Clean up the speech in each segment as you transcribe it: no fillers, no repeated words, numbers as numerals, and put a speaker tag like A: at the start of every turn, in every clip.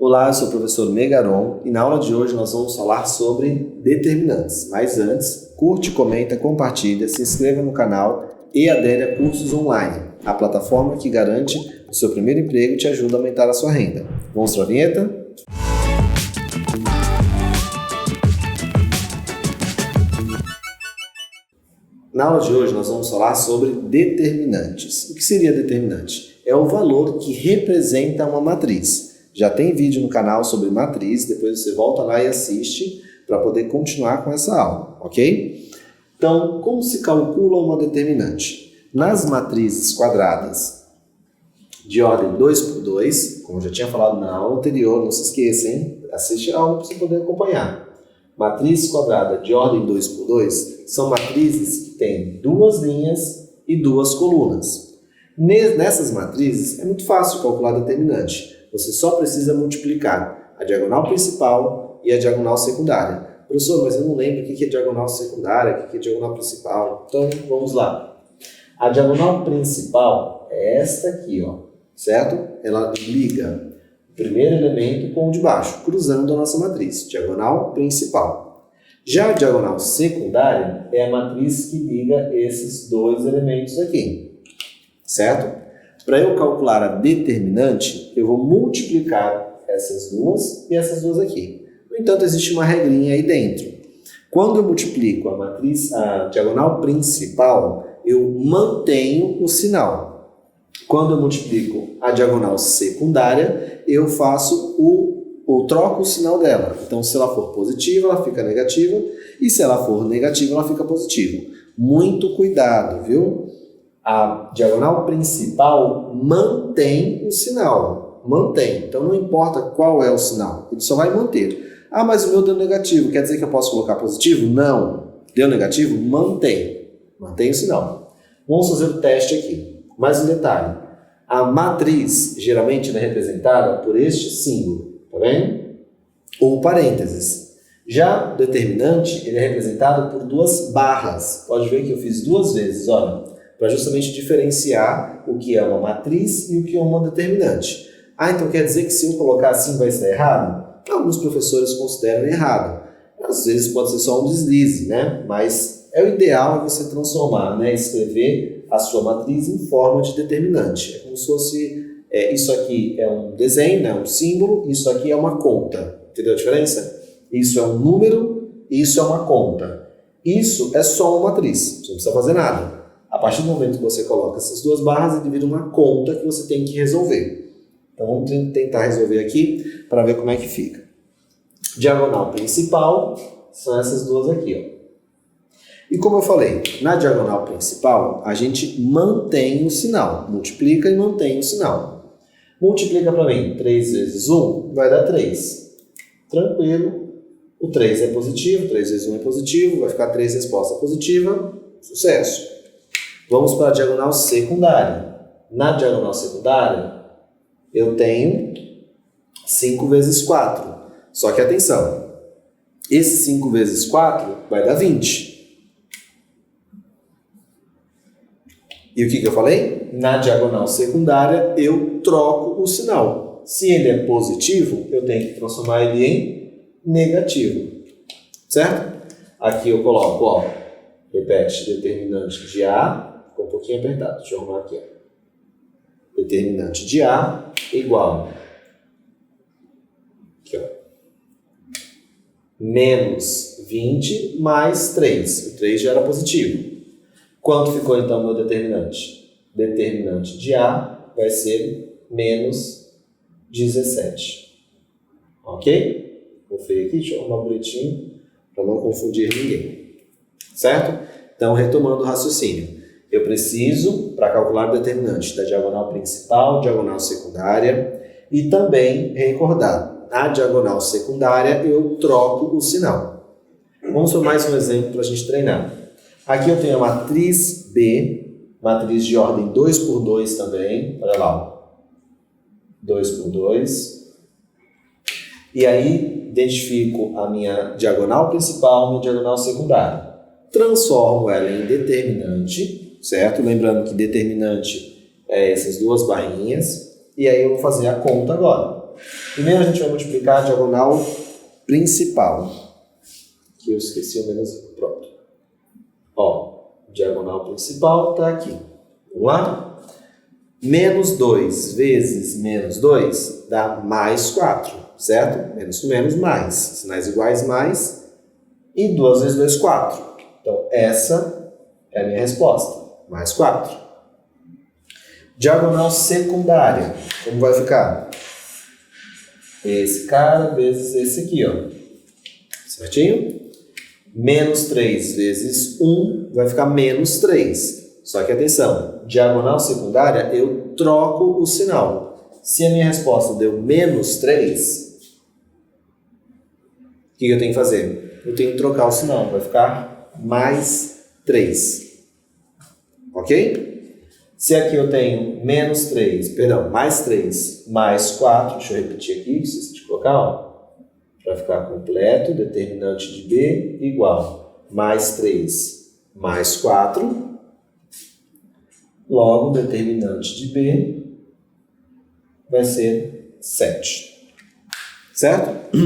A: Olá, eu sou o professor Megaron e na aula de hoje nós vamos falar sobre determinantes. Mas antes, curte, comenta, compartilha, se inscreva no canal e adere a Cursos Online, a plataforma que garante o seu primeiro emprego e te ajuda a aumentar a sua renda. Vamos para a vinheta? Na aula de hoje nós vamos falar sobre determinantes. O que seria determinante? É o valor que representa uma matriz. Já tem vídeo no canal sobre matriz, depois você volta lá e assiste para poder continuar com essa aula, ok? Então, como se calcula uma determinante? Nas matrizes quadradas de ordem 2 por 2, como eu já tinha falado na aula anterior, não se esqueça, hein? Assiste a aula para você poder acompanhar. Matriz quadrada de ordem 2 por 2 são matrizes que têm duas linhas e duas colunas. Nessas matrizes é muito fácil calcular determinante. Você só precisa multiplicar a diagonal principal e a diagonal secundária. Professor, mas eu não lembro o que é diagonal secundária, o que é diagonal principal. Então, vamos lá. A diagonal principal é esta aqui, ó, certo? Ela liga o primeiro elemento com o de baixo, cruzando a nossa matriz. Diagonal principal. Já a diagonal secundária é a matriz que liga esses dois elementos aqui, certo? Para eu calcular a determinante, eu vou multiplicar essas duas e essas duas aqui. No entanto, existe uma regrinha aí dentro. Quando eu multiplico a diagonal principal, eu mantenho o sinal. Quando eu multiplico a diagonal secundária, eu troco o sinal dela. Então, se ela for positiva, ela fica negativa, e se ela for negativa, ela fica positiva. Muito cuidado, viu? A diagonal principal mantém o sinal. Mantém. Então, não importa qual é o sinal. Ele só vai manter. Ah, mas o meu deu negativo. Quer dizer que eu posso colocar positivo? Não. Deu negativo? Mantém. Mantém o sinal. Vamos fazer o teste aqui. Mais um detalhe. A matriz, geralmente, é representada por este símbolo. Tá vendo? Ou parênteses. Já o determinante, ele é representado por duas barras. Pode ver que eu fiz duas vezes, olha, para justamente diferenciar o que é uma matriz e o que é uma determinante. Ah, então quer dizer que se eu colocar assim vai estar errado? Alguns professores consideram errado. Às vezes pode ser só um deslize, né? Mas o ideal é você transformar, né? Escrever a sua matriz em forma de determinante. É como se fosse, isso aqui é um desenho, né? Um símbolo, isso aqui é uma conta. Entendeu a diferença? Isso é um número, isso é uma conta. Isso é só uma matriz, você não precisa fazer nada. A partir do momento que você coloca essas duas barras, ele vira uma conta que você tem que resolver. Então, vamos tentar resolver aqui para ver como é que fica. Diagonal principal são essas duas aqui, ó. E como eu falei, na diagonal principal, a gente mantém o sinal. Multiplica e mantém o sinal. Multiplica para mim. 3 vezes 1 vai dar 3. Tranquilo. O 3 é positivo, 3 vezes 1 é positivo, vai ficar 3 resposta positiva. Sucesso. Vamos para a diagonal secundária. Na diagonal secundária, eu tenho 5 vezes 4. Só que atenção, esse 5 vezes 4 vai dar 20. E o que eu falei? Na diagonal secundária, eu troco o sinal. Se ele é positivo, eu tenho que transformar ele em negativo. Certo? Aqui eu coloco, ó, repete, determinante de A. Ficou um pouquinho apertado, deixa eu arrumar aqui. Ó. Determinante de A igual aqui, ó, menos 20 mais 3. O 3 já era positivo. Quanto ficou então o meu determinante? Determinante de A vai ser menos 17. Ok? Vou feio aqui, deixa eu arrumar bonitinho para não confundir ninguém. Certo? Então, retomando o raciocínio. Eu preciso, para calcular o determinante da diagonal principal, diagonal secundária, e também recordar, na diagonal secundária eu troco o sinal. Vamos para mais um exemplo para a gente treinar. Aqui eu tenho a matriz B, matriz de ordem 2 por 2 também, olha lá, 2 por 2. E aí identifico a minha diagonal principal e minha diagonal secundária. Transformo ela em determinante, certo? Lembrando que determinante é essas duas barrinhas. E aí eu vou fazer a conta agora. Primeiro a gente vai multiplicar a diagonal principal. Que eu esqueci o menos. Pronto. Ó, diagonal principal está aqui. Vamos lá? Menos 2 vezes menos 2 dá mais 4, certo? Menos com menos, mais. Sinais iguais, mais. E 2 vezes 2, 4. Então, essa é a minha resposta. Mais 4. Diagonal secundária. Como vai ficar? Esse cara vezes esse aqui, ó. Certinho? Menos 3 vezes 1 vai ficar menos 3. Só que atenção, diagonal secundária, eu troco o sinal. Se a minha resposta deu menos 3, o que eu tenho que fazer? Eu tenho que trocar o sinal, vai ficar mais 3. Ok? Se aqui eu tenho menos 3, perdão, mais 3, mais 4, deixa eu repetir aqui, esqueci de colocar, ó. Para ficar completo, determinante de B igual mais 3 mais 4, logo determinante de B vai ser 7. Certo?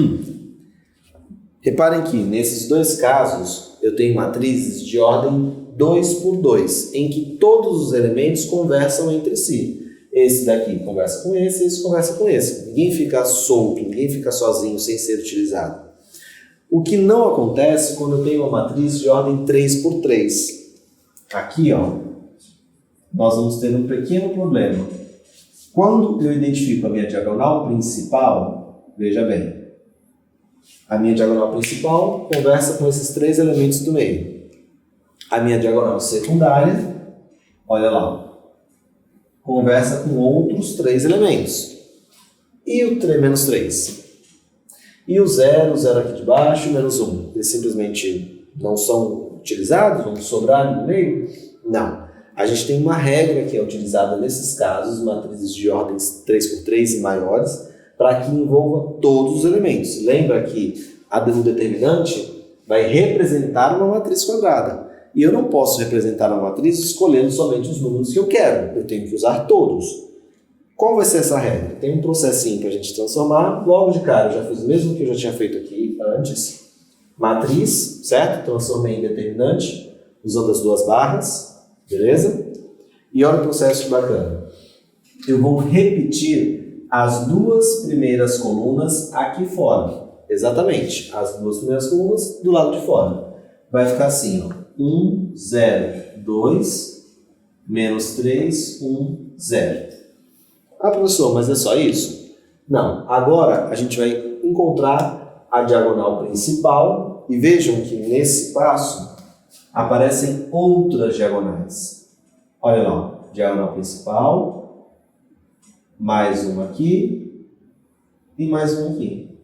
A: Reparem que nesses dois casos eu tenho matrizes de ordem 2 por 2, em que todos os elementos conversam entre si. Esse daqui conversa com esse conversa com esse. Ninguém fica solto, ninguém fica sozinho sem ser utilizado. O que não acontece quando eu tenho uma matriz de ordem 3 por 3. Aqui, ó, nós vamos ter um pequeno problema. Quando eu identifico a minha diagonal principal, veja bem, a minha diagonal principal conversa com esses 3 elementos do meio. A minha diagonal secundária, olha lá, conversa com outros 3 elementos. E o menos 3? E o 0, 0 aqui de baixo, menos 1. Eles simplesmente não são utilizados, vão sobrar no meio? Não. A gente tem uma regra que é utilizada nesses casos, matrizes de ordens 3 por 3 e maiores, para que envolva todos os elementos. Lembra que o determinante vai representar uma matriz quadrada. E eu não posso representar uma matriz escolhendo somente os números que eu quero. Eu tenho que usar todos. Qual vai ser essa regra? Tem um processinho para a gente transformar. Logo de cara, eu já fiz o mesmo que eu já tinha feito aqui antes. Matriz, certo? Transformei em determinante, usando as 2 barras. Beleza? E olha o processo que bacana. Eu vou repetir as 2 primeiras colunas aqui fora. Exatamente. As 2 primeiras colunas do lado de fora. Vai ficar assim, ó. 1, 0, 2, menos 3, 1, 0. Ah, professor, mas é só isso? Não. Agora a gente vai encontrar a diagonal principal e vejam que nesse passo aparecem outras diagonais. Olha lá, diagonal principal, mais uma aqui e mais uma aqui.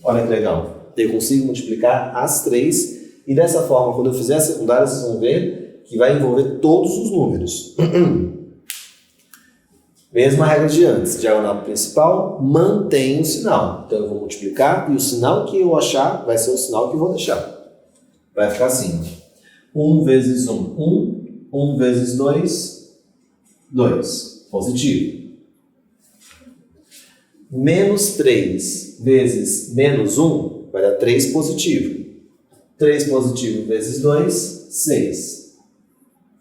A: Olha que legal. Eu consigo multiplicar as 3. E dessa forma, quando eu fizer a secundária, vocês vão ver que vai envolver todos os números. Mesma regra de antes. Diagonal principal mantém o sinal. Então eu vou multiplicar e o sinal que eu achar vai ser o sinal que eu vou deixar. Vai ficar assim. 1 vezes 1, 1. 1 vezes 2, 2. Positivo. Menos 3 vezes menos 1 vai dar 3 positivo. 3 positivo vezes 2, 6.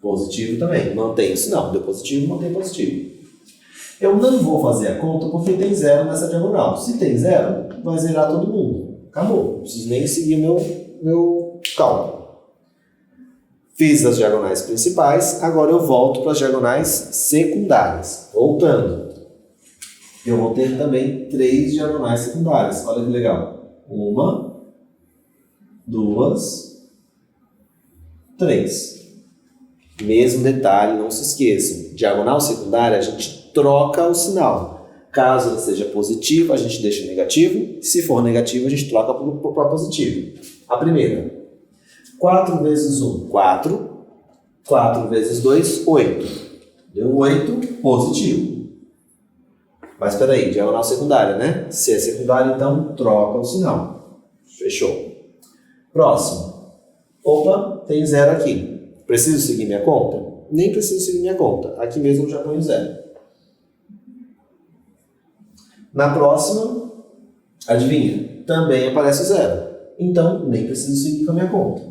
A: Positivo também, mantém o sinal. Deu positivo, mantém positivo. Eu não vou fazer a conta porque tem 0 nessa diagonal. Se tem 0, vai zerar todo mundo. Acabou. Não preciso nem seguir meu cálculo. Fiz as diagonais principais, agora eu volto para as diagonais secundárias. Voltando. Eu vou ter também 3 diagonais secundárias. Olha que legal. 1, 2, 3. Mesmo detalhe, não se esqueçam. Diagonal secundária, a gente troca o sinal. Caso ela seja positiva, a gente deixa negativo. Se for negativo, a gente troca para positivo. A primeira. 4 vezes 1, 4. 4 vezes 2, 8. Deu 8, positivo. Mas espera aí, diagonal secundária, né? Se é secundária, então troca o sinal. Fechou. Próximo. Opa, tem 0 aqui. Preciso seguir minha conta? Nem preciso seguir minha conta. Aqui mesmo eu já ponho 0. Na próxima, adivinha? Também aparece o zero. Então, nem preciso seguir com a minha conta.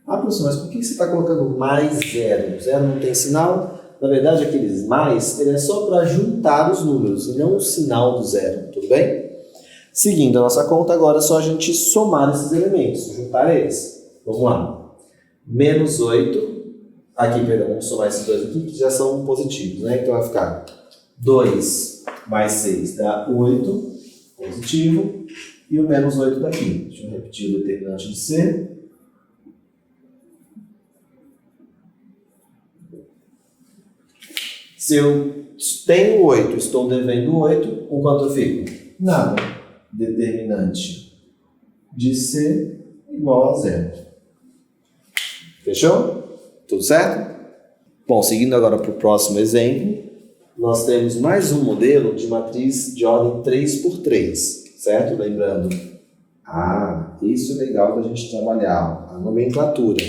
A: Ah, professor, mas por que você está colocando mais zero? Zero não tem sinal? Na verdade, aqueles mais, ele é só para juntar os números, e não o sinal do zero, tudo bem? Seguindo a nossa conta, agora é só a gente somar esses elementos, juntar eles. Vamos lá. Menos 8, aqui, perdão, vamos somar esses dois aqui, que já são positivos, né? Então vai ficar 2 mais 6 dá 8, positivo, e o menos 8 daqui. Deixa eu repetir o determinante de C. Se eu tenho 8, estou devendo 8, com quanto eu fico? Nada. Determinante de C igual a zero. Fechou? Tudo certo? Bom, seguindo agora para o próximo exemplo, nós temos mais um modelo de matriz de ordem 3×3, certo? Lembrando, isso é legal da gente trabalhar, a nomenclatura.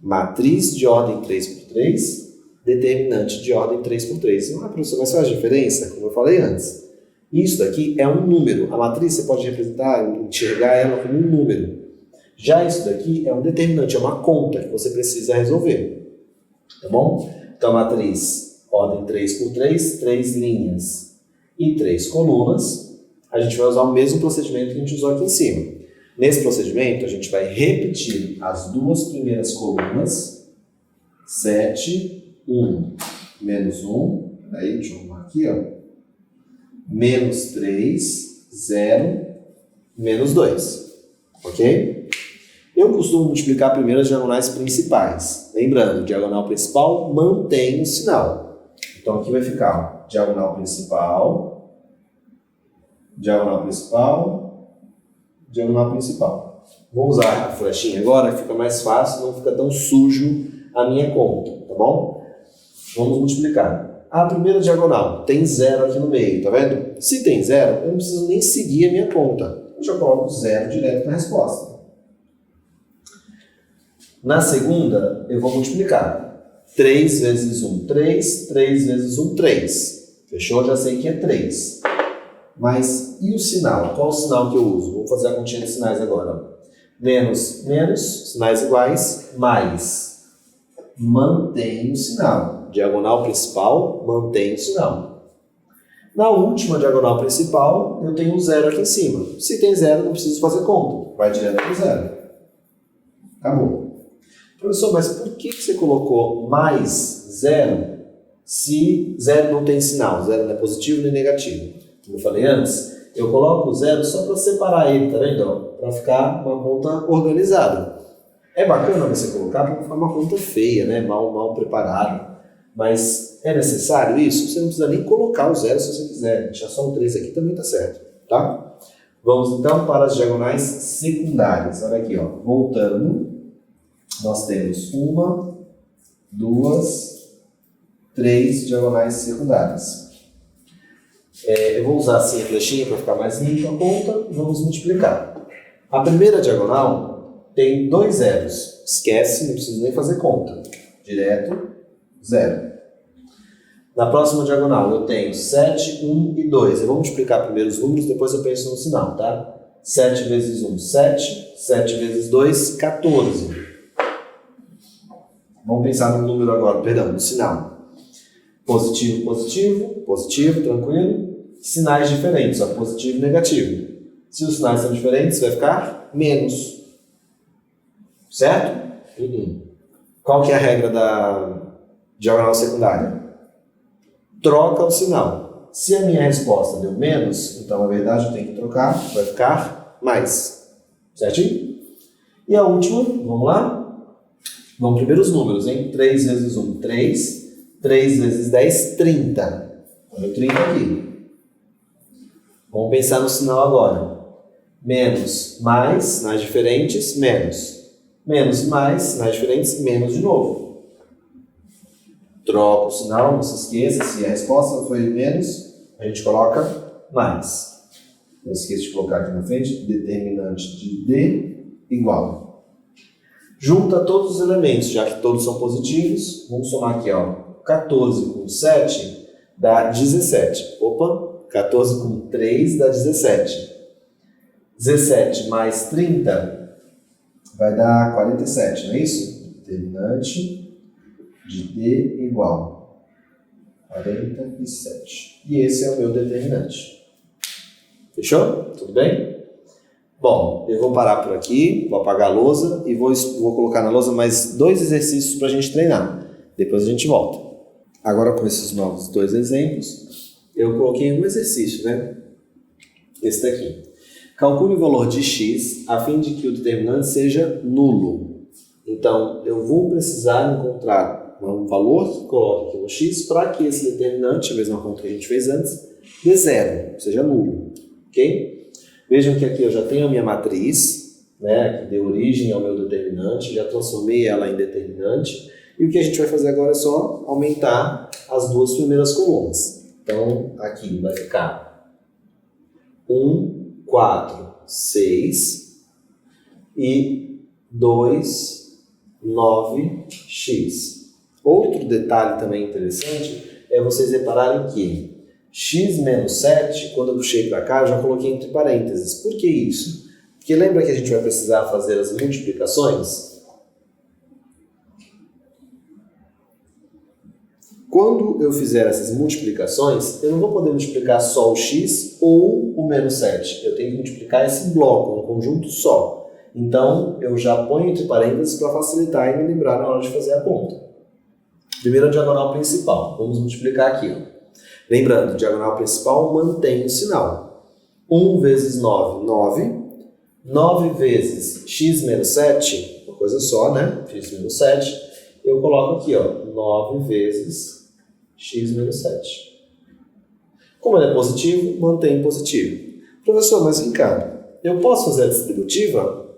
A: Matriz de ordem 3×3, determinante de ordem 3×3. Professor, mas faz diferença? Como eu falei antes. Isso daqui é um número. A matriz você pode representar, enxergar ela como um número. Já isso daqui é um determinante, é uma conta que você precisa resolver. Tá bom? Então, a matriz ordem 3×3, 3 linhas e 3 colunas. A gente vai usar o mesmo procedimento que a gente usou aqui em cima. Nesse procedimento, a gente vai repetir as duas primeiras colunas. 7, 1, menos 1. Aí, deixa eu arrumar aqui, ó. Menos 3, 0, menos 2. Ok? Eu costumo multiplicar primeiro as diagonais principais. Lembrando, diagonal principal mantém o sinal. Então aqui vai ficar diagonal principal, diagonal principal, diagonal principal. Vou usar a flechinha agora, que fica mais fácil, não fica tão sujo a minha conta, tá bom? Vamos multiplicar. A primeira diagonal tem 0 aqui no meio, tá vendo? Se tem 0, eu não preciso nem seguir a minha conta. Eu já coloco 0 direto na resposta. Na segunda, eu vou multiplicar. 3 vezes 1, 3. 3 vezes 1, 3. Fechou? Já sei que é 3. Mas e o sinal? Qual o sinal que eu uso? Vou fazer a continha de sinais agora. Menos, menos, sinais iguais, mais. Mantém o sinal. Diagonal principal, mantém o sinal. Na última diagonal principal, eu tenho um 0 aqui em cima. Se tem 0, não preciso fazer conta. Vai direto para o 0. Acabou. Professor, mas por que você colocou mais 0 se 0 não tem sinal? 0 não é positivo nem negativo. Como eu falei antes, eu coloco o 0 só para separar ele, tá vendo? Para ficar uma conta organizada. É bacana você colocar para não ficar uma conta feia, né? Mal preparada. Mas é necessário isso? Você não precisa nem colocar o 0 se você quiser. Deixar só o 3 aqui também está certo, tá? Vamos então para as diagonais secundárias. Olha aqui, ó. Voltando. Nós temos 1, 2, 3 diagonais secundárias. Eu vou usar assim a flechinha para ficar mais limpa a conta. Vamos multiplicar. A primeira diagonal tem 2 zeros. Esquece, não preciso nem fazer conta. Direto, 0. Na próxima diagonal eu tenho 7, 1 e 2. Eu vou multiplicar primeiro os números, depois eu penso no sinal, tá? 7 vezes 1, 7. 7 vezes 2, 14. Vamos pensar no número agora, perdão, no sinal. Positivo, positivo, positivo, tranquilo. Sinais diferentes, ó, positivo e negativo. Se os sinais são diferentes, vai ficar menos. Certo? Qual que é a regra da diagonal secundária? Troca o sinal. Se a minha resposta deu menos, então na verdade eu tenho que trocar, vai ficar mais. Certinho? E a última, vamos lá? Vamos primeiro os números, hein? 3 vezes 1, 3. 3 vezes 10, 30. Olha o 30 aqui. Vamos pensar no sinal agora. Menos, mais, sinais diferentes, menos. Menos e mais, sinais diferentes, menos de novo. Troca o sinal, não se esqueça, se a resposta foi menos, a gente coloca mais. Não esqueça de colocar aqui na frente, determinante de D igual. Junta todos os elementos, já que todos são positivos. Vamos somar aqui, ó. 14 com 7 dá 17. Opa, 14 com 3 dá 17. 17 mais 30 vai dar 47, não é isso? Determinante de D igual 47. E esse é o meu determinante. Fechou? Tudo bem? Bom, eu vou parar por aqui, vou apagar a lousa e vou colocar na lousa mais 2 exercícios para a gente treinar. Depois a gente volta. Agora, com esses novos 2 exemplos, eu coloquei um exercício, né? Esse daqui. Calcule o valor de x a fim de que o determinante seja nulo. Então, eu vou precisar encontrar um valor que coloque aqui no x para que esse determinante, a mesma conta que a gente fez antes, dê zero, seja nulo. Ok? Vejam que aqui eu já tenho a minha matriz, né, que deu origem ao meu determinante, já transformei ela em determinante, e o que a gente vai fazer agora é só aumentar as 2 primeiras colunas. Então, aqui vai ficar 1, 4, 6 e 2, 9, x. Outro detalhe também interessante é vocês repararem que x menos 7, quando eu puxei para cá, eu já coloquei entre parênteses. Por que isso? Porque lembra que a gente vai precisar fazer as multiplicações? Quando eu fizer essas multiplicações, eu não vou poder multiplicar só o x ou o menos 7. Eu tenho que multiplicar esse bloco, um conjunto só. Então, eu já ponho entre parênteses para facilitar e me lembrar na hora de fazer a conta. Primeiro a diagonal principal. Vamos multiplicar aqui, ó. Lembrando, diagonal principal mantém o sinal. 1 vezes 9, 9. 9 vezes x menos 7, uma coisa só, né? X menos 7. Eu coloco aqui, ó, 9 vezes x menos 7. Como ele é positivo, mantém positivo. Professor, mas vem cá, eu posso fazer a distributiva?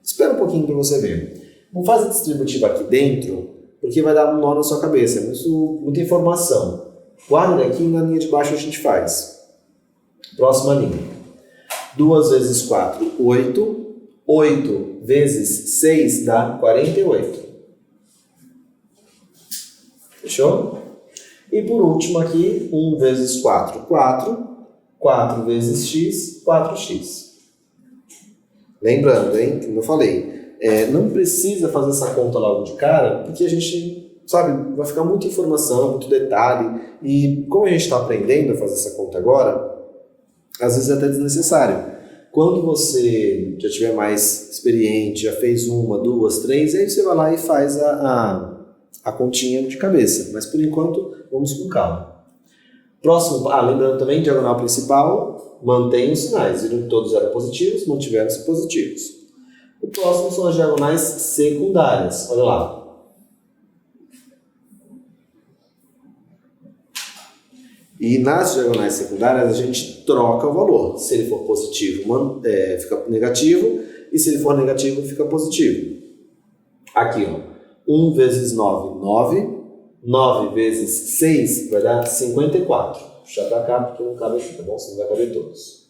A: Espera um pouquinho para você ver. Não faz a distributiva aqui dentro, porque vai dar um nó na sua cabeça. É muita informação. Guarda aqui e na linha de baixo a gente faz. Próxima linha. 2 vezes 4, 8. 8 vezes 6 dá 48. Fechou? E por último aqui, 1 vezes 4, 4. 4 vezes x, 4x. Lembrando, hein, como eu falei, não precisa fazer essa conta logo de cara, porque a gente, sabe, vai ficar muita informação, muito detalhe, e como a gente está aprendendo a fazer essa conta agora, às vezes é até desnecessário. Quando você já tiver mais experiente, já fez 1, 2, 3, aí você vai lá e faz a continha de cabeça, mas por enquanto vamos com calma. Próximo, lembrando também, diagonal principal, mantém os sinais, viram que todos eram positivos, mantiveram-se positivos. O próximo são as diagonais secundárias, olha lá. E nas diagonais secundárias a gente troca o valor. Se ele for positivo, fica negativo, e se ele for negativo, fica positivo. Aqui, ó, 1 vezes 9, 9. 9 vezes 6 vai dar 54. Vou puxar para cá porque não cabe aqui, tá bom? Senão vai caber todos.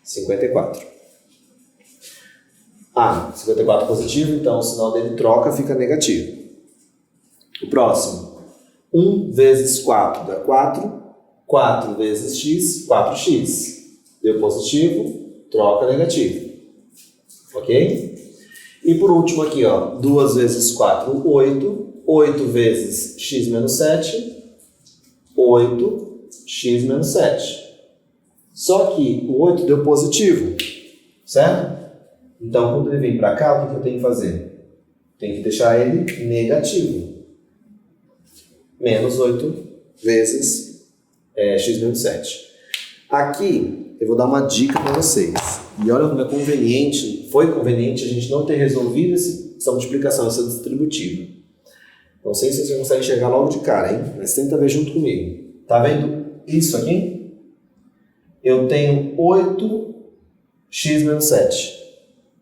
A: 54. 54 positivo, então o sinal dele troca, fica negativo. O próximo. 1 vezes 4 dá 4. 4 vezes x, 4x. Deu positivo, troca negativo. Ok? E por último aqui, ó, 2 vezes 4, 8. 8 vezes x menos 7, 8x menos 7. Só que o 8 deu positivo, certo? Então, quando ele vem para cá, o que eu tenho que fazer? Tenho que deixar ele negativo. Menos 8 vezes x menos 7. Aqui, eu vou dar uma dica para vocês. E olha como foi conveniente a gente não ter resolvido essa multiplicação, essa distributiva. Não sei se você consegue enxergar logo de cara, hein? Mas tenta ver junto comigo. Tá vendo isso aqui? Eu tenho 8x menos 7.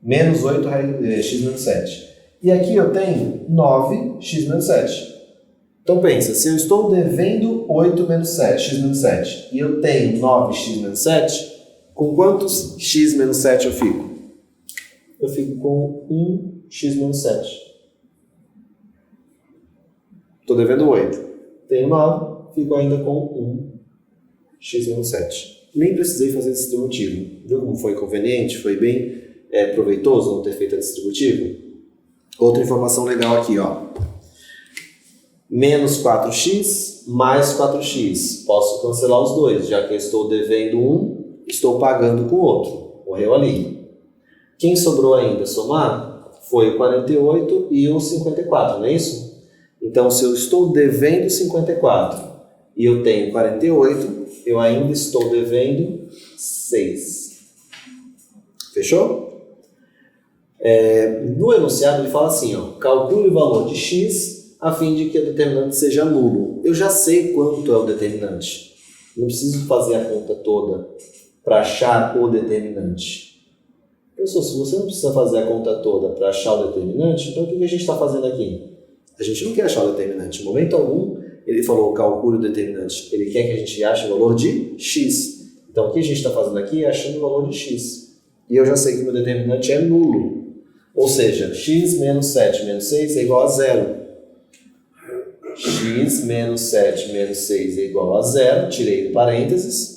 A: Menos 8x menos 7. E aqui eu tenho 9x menos 7. Então pensa, se eu estou devendo 8 menos 7, x menos 7, e eu tenho 9x menos 7, com quantos x menos 7 eu fico? Eu fico com 1x menos 7. Estou devendo 8. Tenho 9, fico ainda com 1x menos 7. nem precisei fazer distributivo. Viu como foi conveniente? Foi bem proveitoso não ter feito a distributiva? Outra informação legal aqui, ó. Menos 4x mais 4x. Posso cancelar os dois, já que eu estou devendo um, estou pagando com o outro. Morreu ali. Quem sobrou ainda somar foi o 48 e o 54, não é isso? Então, se eu estou devendo 54 e eu tenho 48, eu ainda estou devendo 6. Fechou? No enunciado ele fala assim, ó, calcule o valor de x a fim de que o determinante seja nulo. Eu já sei quanto é o determinante. Não preciso fazer a conta toda para achar o determinante. Pessoal, se você não precisa fazer a conta toda para achar o determinante, então o que a gente está fazendo aqui? A gente não quer achar o determinante. Em momento algum, ele falou calcule o determinante. Ele quer que a gente ache o valor de x. Então, o que a gente está fazendo aqui é achando o valor de x. E eu já sei que o meu determinante é nulo. Ou seja, x menos 7 menos 6 é igual a 0. X menos 7 menos 6 é igual a 0. Tirei do parênteses.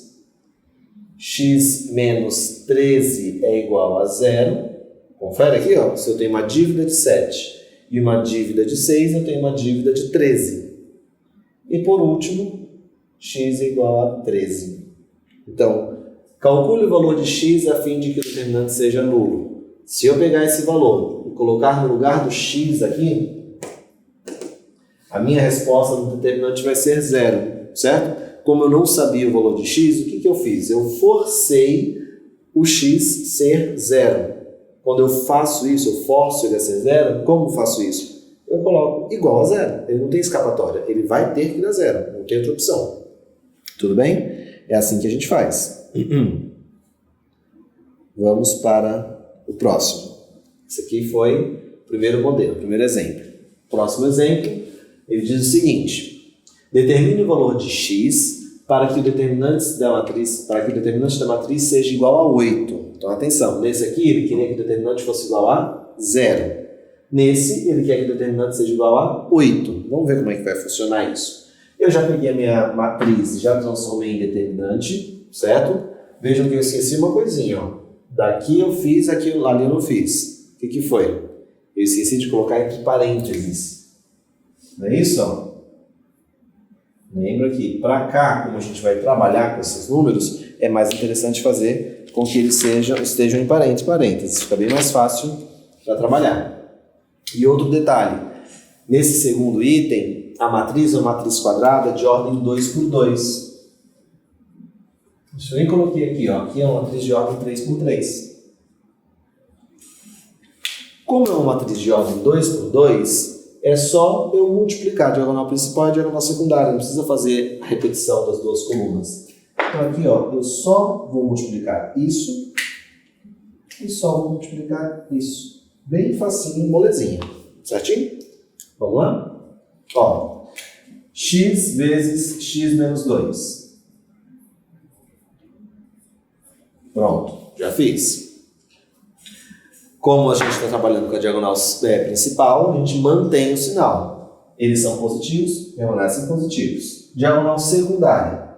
A: X menos 13 é igual a 0. Confere aqui, ó. Se eu tenho uma dívida de 7 e uma dívida de 6, eu tenho uma dívida de 13. E por último, x é igual a 13. Então, calcule o valor de x a fim de que o determinante seja nulo. Se eu pegar esse valor e colocar no lugar do x aqui, a minha resposta do determinante vai ser 0, certo? Como eu não sabia o valor de x, o que eu fiz? Eu forcei o x ser 0. Quando eu faço isso, eu forço ele a ser 0, como faço isso? Eu coloco igual a 0. Ele não tem escapatória. Ele vai ter que dar 0. Não tem outra opção. Tudo bem? É assim que a gente faz. Vamos para o próximo. Esse aqui foi o primeiro modelo, o primeiro exemplo. Próximo exemplo, ele diz o seguinte. Determine o valor de x para que o determinante da matriz seja igual a 8. Então, atenção, nesse aqui ele queria que o determinante fosse igual a 0. Nesse, ele quer que o determinante seja igual a 8. Vamos ver como é que vai funcionar isso. Eu já peguei a minha matriz e já transformei em determinante, certo? Vejam que eu esqueci uma coisinha, ó. Daqui eu fiz, aquilo ali eu não fiz. O que foi? Eu esqueci de colocar entre parênteses. Não é isso, ó? Lembra que para cá, como a gente vai trabalhar com esses números, é mais interessante fazer com que eles estejam em parênteses. Fica bem mais fácil para trabalhar. E outro detalhe, nesse segundo item, a matriz é uma matriz quadrada de ordem 2 por 2. Isso eu nem coloquei aqui, ó. Aqui é uma matriz de ordem 3 por 3. Como é uma matriz de ordem 2 por 2, é só eu multiplicar a diagonal principal e a diagonal secundária. Não precisa fazer a repetição das duas colunas. Então aqui, ó, eu só vou multiplicar isso e só vou multiplicar isso. Bem facinho, molezinha. Certinho? Vamos lá? Ó, x vezes x menos 2. Pronto, já fiz. Como a gente está trabalhando com a diagonal principal, a gente mantém o sinal. Eles são positivos, permanecem positivos. Diagonal secundária.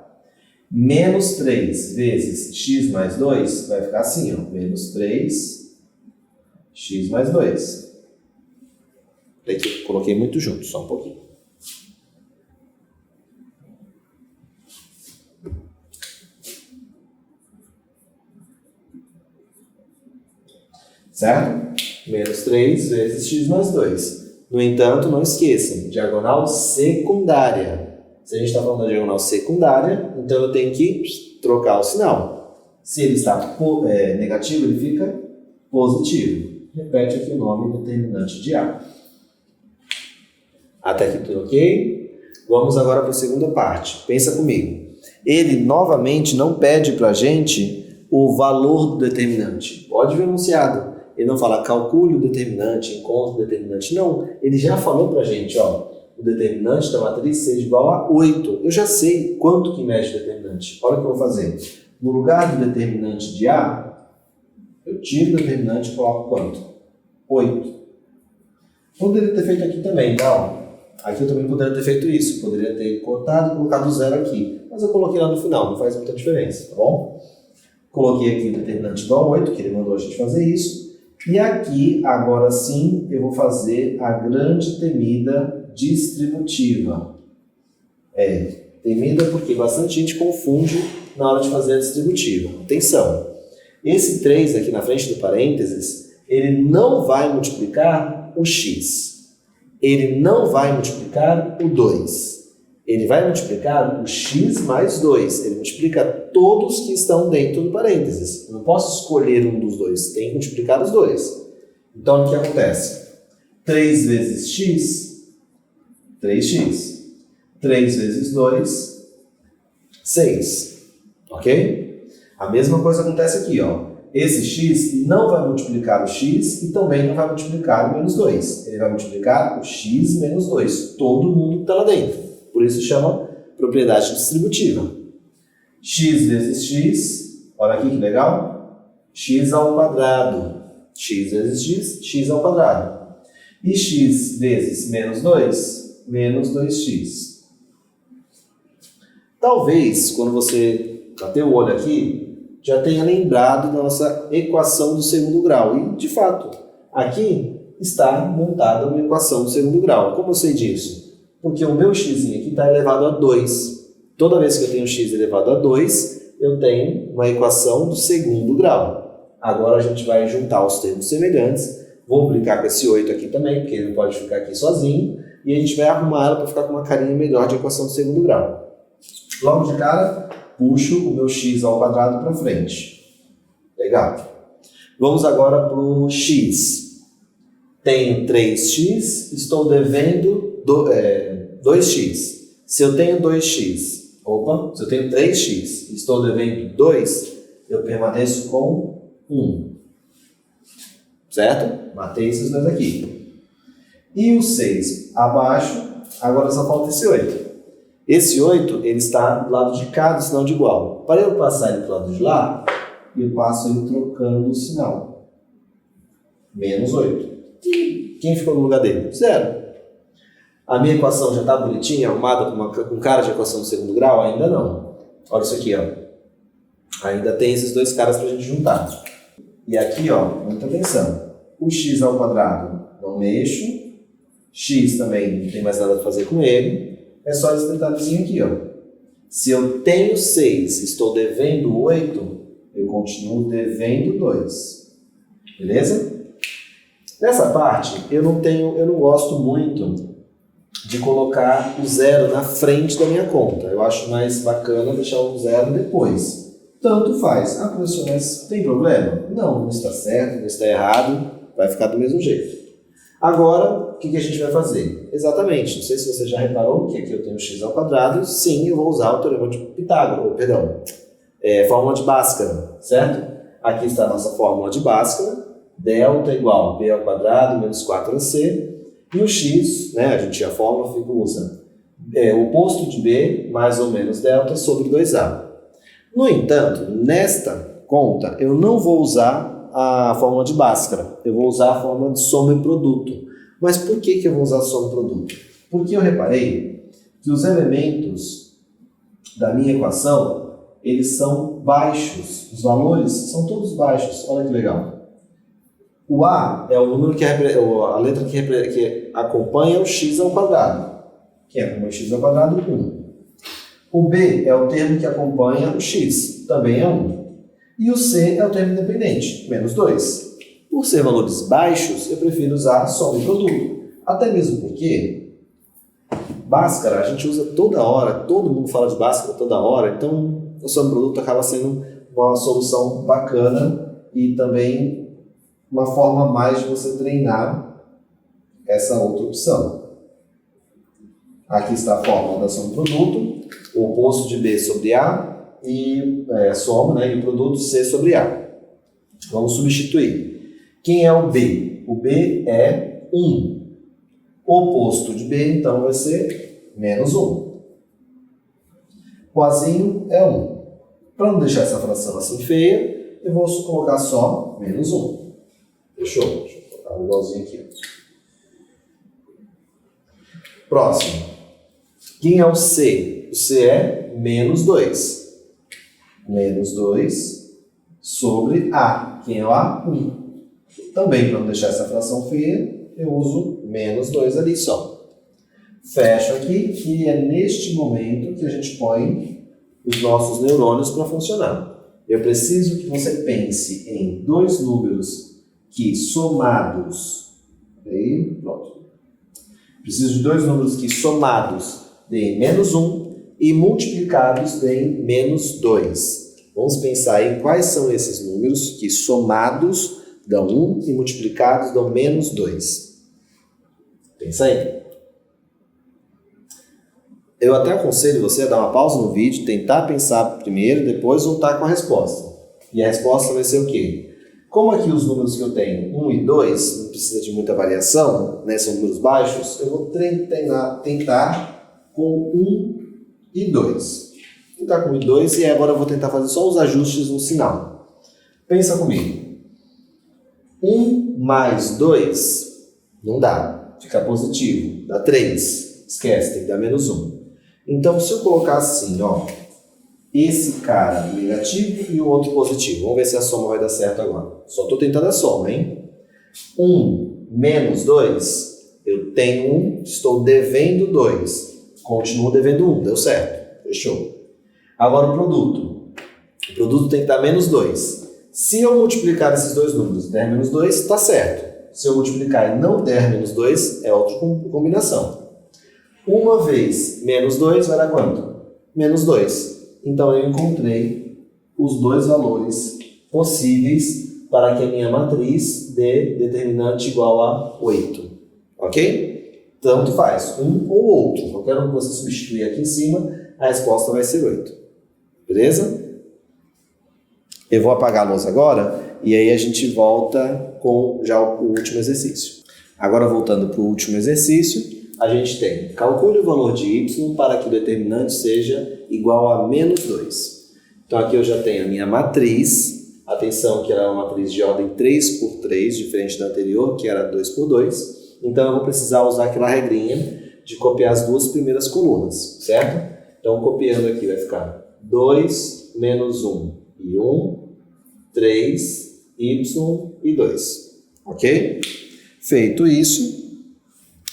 A: Menos 3 vezes x mais 2 vai ficar assim, ó. Menos 3, x mais 2. Aqui, coloquei muito junto, só um pouquinho. Certo? Menos 3 vezes x mais 2. No entanto, não esqueçam, diagonal secundária. Se a gente está falando da diagonal secundária, então eu tenho que trocar o sinal. Se ele está negativo, ele fica positivo. Repete aqui o nome determinante de A. Até aqui tudo ok? Vamos agora para a segunda parte. Pensa comigo. Ele novamente não pede para a gente o valor do determinante. Pode ver o enunciado. Ele não fala calcule o determinante, encontre o determinante. Não, ele já falou para a gente, ó, o determinante da matriz seja igual a 8. Eu já sei quanto que mede o determinante. Olha o que eu vou fazer. No lugar do determinante de A, eu tiro o determinante e coloco quanto? 8. Poderia ter feito aqui também, tá? Aqui eu também poderia ter feito isso, poderia ter cortado e colocado zero aqui, mas eu coloquei lá no final, não faz muita diferença, tá bom? Coloquei aqui o determinante igual a 8, que ele mandou a gente fazer isso, e aqui, agora sim, eu vou fazer a grande temida distributiva. Temida porque bastante gente confunde na hora de fazer a distributiva. Atenção, esse 3 aqui na frente do parênteses, ele não vai multiplicar o x. Ele não vai multiplicar o 2. Ele vai multiplicar o x mais 2. Ele multiplica todos que estão dentro do parênteses. Eu não posso escolher um dos dois, tem que multiplicar os dois. Então, o que acontece? 3 vezes x, 3x. 3 vezes 2, 6. Ok? A mesma coisa acontece aqui, ó. Esse x não vai multiplicar o x e também não vai multiplicar o menos 2. Ele vai multiplicar o x menos 2. Todo mundo está lá dentro. Por isso chama propriedade distributiva. X vezes x, olha aqui que legal. X ao quadrado. X vezes x, x ao quadrado. E x vezes menos 2, menos 2x. Talvez, quando você bater o olho aqui, já tenha lembrado da nossa equação do segundo grau. E, de fato, aqui está montada uma equação do segundo grau. Como eu sei disso? Porque o meu x aqui está elevado a 2. Toda vez que eu tenho x elevado a 2, eu tenho uma equação do segundo grau. Agora a gente vai juntar os termos semelhantes. Vou brincar com esse 8 aqui também, porque ele não pode ficar aqui sozinho. E a gente vai arrumar ela para ficar com uma carinha melhor de equação do segundo grau. Logo de cara, puxo o meu x ao quadrado para frente. Legal. Vamos agora para o x. Tenho 3x, estou devendo 2x. Se eu tenho 2x, se eu tenho 3x e estou devendo 2, eu permaneço com 1. Certo? Matei esses dois aqui. E o 6 abaixo, agora só falta esse 8. Esse 8, ele está do lado de cá do sinal de igual. Para eu passar ele para o lado de lá, eu passo ele trocando o sinal. Menos 8. Quem ficou no lugar dele? 0. A minha equação já está bonitinha, arrumada com cara de equação do segundo grau? Ainda não. Olha isso aqui, ó. Ainda tem esses dois caras para a gente juntar. E aqui, ó, muita atenção. O x ao quadrado não mexo. X também não tem mais nada a fazer com ele. É só esse detalhezinho aqui, ó. Se eu tenho 6 e estou devendo 8, eu continuo devendo 2. Beleza? Nessa parte, eu não gosto muito de colocar o 0 na frente da minha conta. Eu acho mais bacana deixar o 0 depois. Tanto faz. Ah, professor, mas tem problema? Não, não está certo, não está errado. Vai ficar do mesmo jeito. Agora, o que a gente vai fazer? Exatamente, não sei se você já reparou que aqui eu tenho x ao quadrado, sim, eu vou usar o teorema de Pitágoras, fórmula de Bhaskara, certo? Aqui está a nossa fórmula de Bhaskara, delta igual a b ao quadrado menos 4ac, e o x, né, a gente tinha a fórmula, usa o oposto de b mais ou menos delta sobre 2a. No entanto, nesta conta, eu não vou usar a fórmula de Bhaskara, eu vou usar a fórmula de soma e produto. Mas por que eu vou usar soma e produto? Porque eu reparei que os elementos da minha equação, eles são baixos, os valores são todos baixos, olha que legal. O A é o número a letra que acompanha o x ao quadrado, que é como x ao quadrado 1. O B é o termo que acompanha o x, também é 1. E o C é o termo independente, menos 2. Por ser valores baixos, eu prefiro usar soma e produto. Até mesmo porque Bhaskara a gente usa toda hora, todo mundo fala de Bhaskara toda hora, então o soma e produto acaba sendo uma solução bacana e também uma forma mais de você treinar essa outra opção. Aqui está a fórmula da soma e produto, o oposto de B sobre A, e soma, né, e o produto C sobre A. Vamos substituir. Quem é o B? O B é 1. O oposto de B, então, vai ser menos 1. O Azinho é 1. Para não deixar essa fração assim feia, eu vou colocar só menos 1. Fechou? Deixa eu colocar um igualzinho aqui. Próximo. Quem é o C? O C é menos 2. Menos 2 sobre A. Quem é o A? 1. Também, para não deixar essa fração feia, eu uso menos 2 ali só. Fecho aqui e é neste momento que a gente põe os nossos neurônios para funcionar. Eu preciso que você pense em dois números que somados... Aí, pronto. Preciso de dois números que somados deem menos 1 e multiplicados deem menos 2. Vamos pensar em quais são esses números que somados dão 1 e multiplicados dão menos 2. Pensa aí. Eu até aconselho você a dar uma pausa no vídeo, tentar pensar primeiro, depois voltar com a resposta. E a resposta vai ser o quê? Como aqui os números que eu tenho, 1 e 2, não precisa de muita variação, né, são números baixos, eu vou tentar com 1 e 2. Tentar com 1 e 2 e agora eu vou tentar fazer só os ajustes no sinal. Pensa comigo. 1 mais 2 não dá, fica positivo, dá 3. Esquece, tem que dar menos 1. Então, se eu colocar assim, ó, esse cara negativo e o outro positivo, vamos ver se a soma vai dar certo agora. Só estou tentando a soma, hein? 1 menos 2, eu tenho 1, estou devendo 2. Continuo devendo 1, deu certo, fechou. Agora o produto. O produto tem que dar menos 2. Se eu multiplicar esses dois números e der menos 2, está certo. Se eu multiplicar e não der menos 2, é outra combinação. Uma vez menos 2 vai dar quanto? Menos 2. Então eu encontrei os dois valores possíveis para que a minha matriz dê determinante igual a 8. Ok? Tanto faz, um ou outro. Qualquer um que você substituir aqui em cima, a resposta vai ser 8. Beleza? Eu vou apagar a luz agora e aí a gente volta com já o último exercício. Agora voltando para o último exercício, a gente tem calcule o valor de y para que o determinante seja igual a menos 2. Então aqui eu já tenho a minha matriz. Atenção que ela é uma matriz de ordem 3 por 3, diferente da anterior, que era 2 por 2. Então eu vou precisar usar aquela regrinha de copiar as duas primeiras colunas, certo? Então copiando aqui vai ficar 2 menos 1 e 1, 3, y e 2. Ok? Feito isso,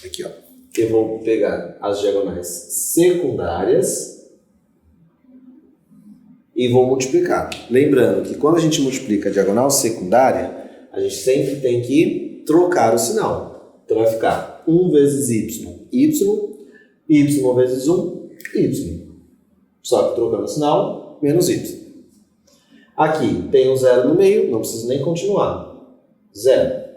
A: aqui ó. Eu vou pegar as diagonais secundárias e vou multiplicar. Lembrando que quando a gente multiplica a diagonal secundária, a gente sempre tem que trocar o sinal. Então vai ficar 1 vezes y, y vezes 1, y. Só que trocando o sinal, menos y. Aqui tem um zero no meio, não preciso nem continuar. 0.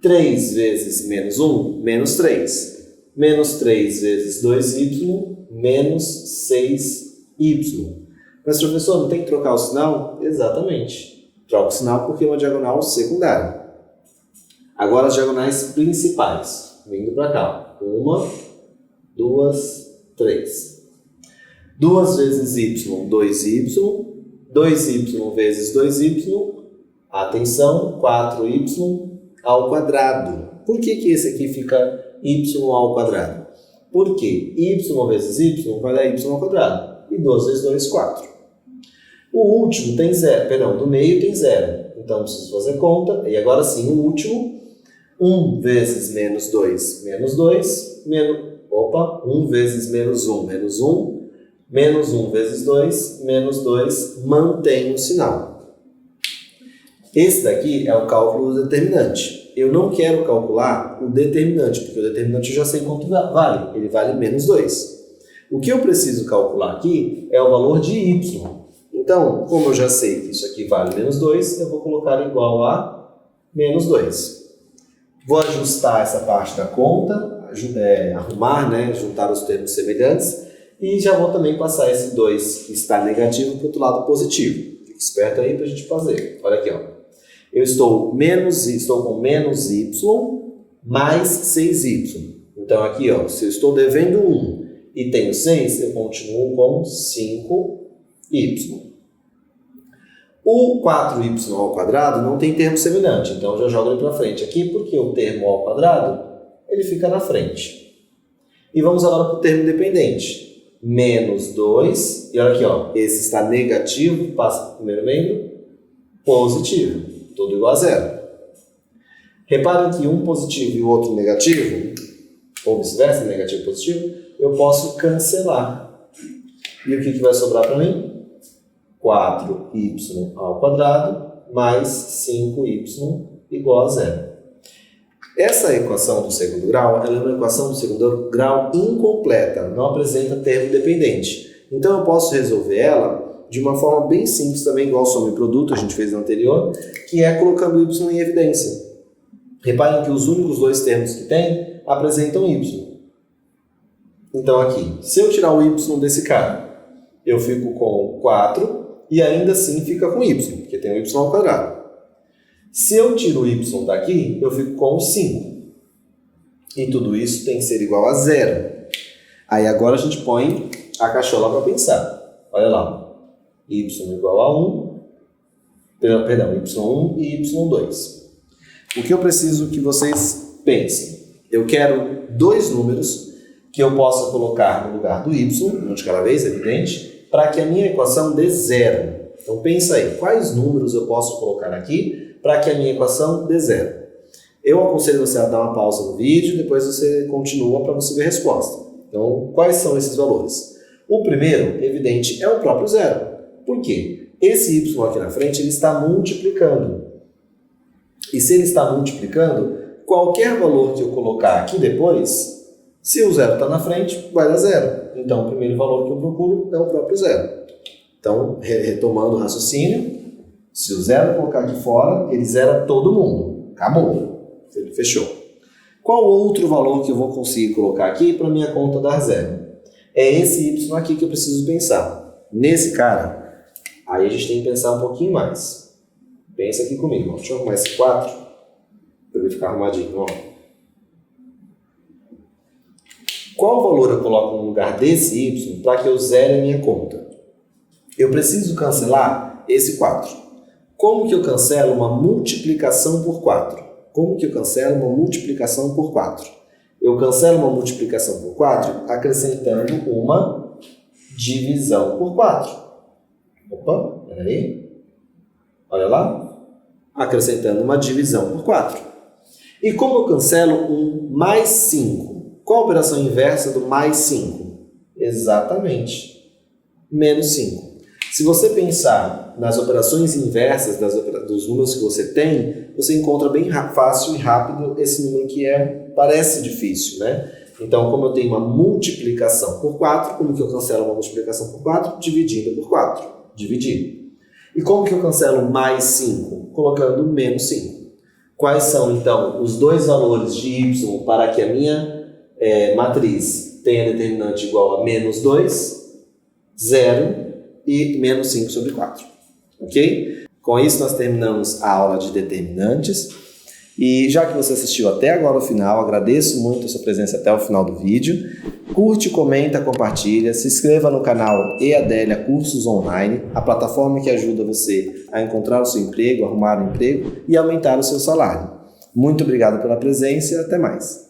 A: 3 vezes menos 1, menos 3. Menos 3 vezes 2y, menos 6y. Mas, professor, não tem que trocar o sinal? Exatamente. Troca o sinal porque é uma diagonal secundária. Agora as diagonais principais. Vindo para cá. 1, 2, 3. 2 vezes y, 2y. 2y vezes 2y. Atenção, 4y ao quadrado. Por que esse aqui fica y ao quadrado? Porque y vezes y vai dar y ao quadrado. E 2 vezes 2, 4. O último tem 0, perdão, do meio tem 0. Então, preciso fazer conta. E agora sim, o último. 1 vezes menos 2, menos 2. 1 vezes menos 1, menos 1. Menos 1 vezes 2, menos 2. Mantém o sinal. Esse daqui é o cálculo do determinante. Eu não quero calcular o determinante, porque o determinante eu já sei quanto vale. Ele vale menos 2. O que eu preciso calcular aqui é o valor de y. Então, como eu já sei que isso aqui vale menos 2, eu vou colocar igual a menos 2. Vou ajustar essa parte da conta, arrumar, né, juntar os termos semelhantes, e já vou também passar esse 2 que está negativo para o outro lado positivo. Fique esperto aí para a gente fazer. Olha aqui, ó. Eu estou com menos y mais 6y. Então aqui, ó, se eu estou devendo 1 e tenho 6, eu continuo com 5y. O 4y ao quadrado não tem termo semelhante, então eu já jogo ele para frente aqui, porque o termo ao quadrado ele fica na frente. E vamos agora para o termo dependente. Menos 2, e olha aqui, ó, esse está negativo, passa para o primeiro membro, positivo, tudo igual a zero. Reparem que um positivo e o outro negativo, ou vice-versa, negativo e positivo, eu posso cancelar. E o que vai sobrar para mim? 4y ao quadrado mais 5y igual a zero. Essa equação do segundo grau ela é uma equação do segundo grau incompleta, não apresenta termo dependente. Então eu posso resolver ela de uma forma bem simples também, igual soma e produto, a gente fez no anterior, que é colocando y em evidência. Reparem que os únicos dois termos que tem apresentam y. Então aqui, se eu tirar o y desse cara, eu fico com 4 e ainda assim fica com y, porque tem o y ao quadrado. Se eu tiro o y daqui, eu fico com 5. E tudo isso tem que ser igual a zero. Aí agora a gente põe a cachola para pensar. Olha lá, y igual a 1, perdão, y1 e y2. O que eu preciso que vocês pensem? Eu quero dois números que eu possa colocar no lugar do y, um de cada vez, evidente, para que a minha equação dê zero. Então pensa aí, quais números eu posso colocar aqui para que a minha equação dê zero? Eu aconselho você a dar uma pausa no vídeo, depois você continua para você ver a resposta. Então, quais são esses valores? O primeiro, evidente, é o próprio zero. Por quê? Esse y aqui na frente ele está multiplicando. E se ele está multiplicando, qualquer valor que eu colocar aqui depois, se o zero está na frente, vai dar zero. Então, o primeiro valor que eu procuro é o próprio zero. Então, retomando o raciocínio, se o zero eu colocar aqui fora, ele zera todo mundo. Acabou. Ele fechou. Qual outro valor que eu vou conseguir colocar aqui para minha conta dar zero? É esse y aqui que eu preciso pensar. Nesse cara, aí a gente tem que pensar um pouquinho mais. Pensa aqui comigo. Ó. Deixa eu arrumar esse 4 para ele ficar arrumadinho. Ó. Qual valor eu coloco no lugar desse y para que eu zere a minha conta? Eu preciso cancelar esse 4. Como que eu cancelo uma multiplicação por 4? Como que eu cancelo uma multiplicação por 4? Eu cancelo uma multiplicação por 4 acrescentando uma divisão por 4. Opa, peraí. Olha lá. Acrescentando uma divisão por 4. E como eu cancelo um mais 5? Qual a operação inversa do mais 5? Exatamente. Menos 5. Se você pensar nas operações inversas dos números que você tem, você encontra bem fácil e rápido esse número que parece difícil, né? Então, como eu tenho uma multiplicação por 4, como que eu cancelo uma multiplicação por 4? Dividindo por 4. Dividir. E como que eu cancelo mais 5? Colocando menos 5. Quais são, então, os dois valores de y para que a minha matriz tenha determinante igual a menos 2? 0 e menos 5 sobre 4. Ok? Com isso, nós terminamos a aula de determinantes. E já que você assistiu até agora o final, agradeço muito a sua presença até o final do vídeo. Curte, comenta, compartilha, se inscreva no canal EADELIA Cursos Online, a plataforma que ajuda você a encontrar o seu emprego, arrumar um emprego e aumentar o seu salário. Muito obrigado pela presença e até mais.